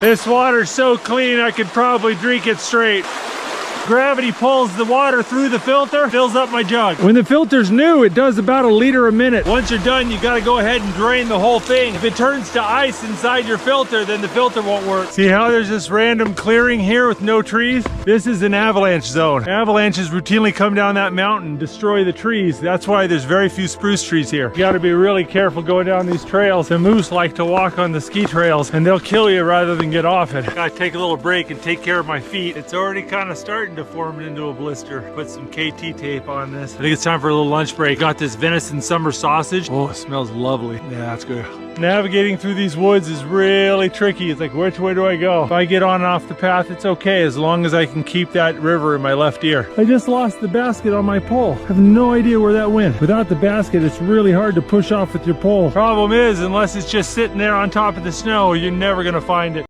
This water's so clean I could probably drink it straight. Gravity pulls the water through the filter, fills up my jug. When the filter's new, it does about 1 liter a minute. Once you're done, you gotta go ahead and drain the whole thing. If it turns to ice inside your filter, then the filter won't work. See how there's this random clearing here with no trees? This is an avalanche zone. Avalanches routinely come down that mountain and destroy the trees. That's why there's very few spruce trees here. You gotta be really careful going down these trails. The moose like to walk on the ski trails and they'll kill you rather than get off it. Gotta take a little break and take care of my feet. It's already kind of starting to form it into a blister. Put some KT tape on this. I think it's time for a little lunch break. Got this venison summer sausage. Oh, it smells lovely. Yeah, that's good. Navigating through these woods is really tricky. It's like, which way do I go? If I get on and off the path, it's okay as long as I can keep that river in my left ear. I just lost the basket on my pole. I have no idea where that went. Without the basket, it's really hard to push off with your pole. Problem is, unless it's just sitting there on top of the snow, you're never gonna find it.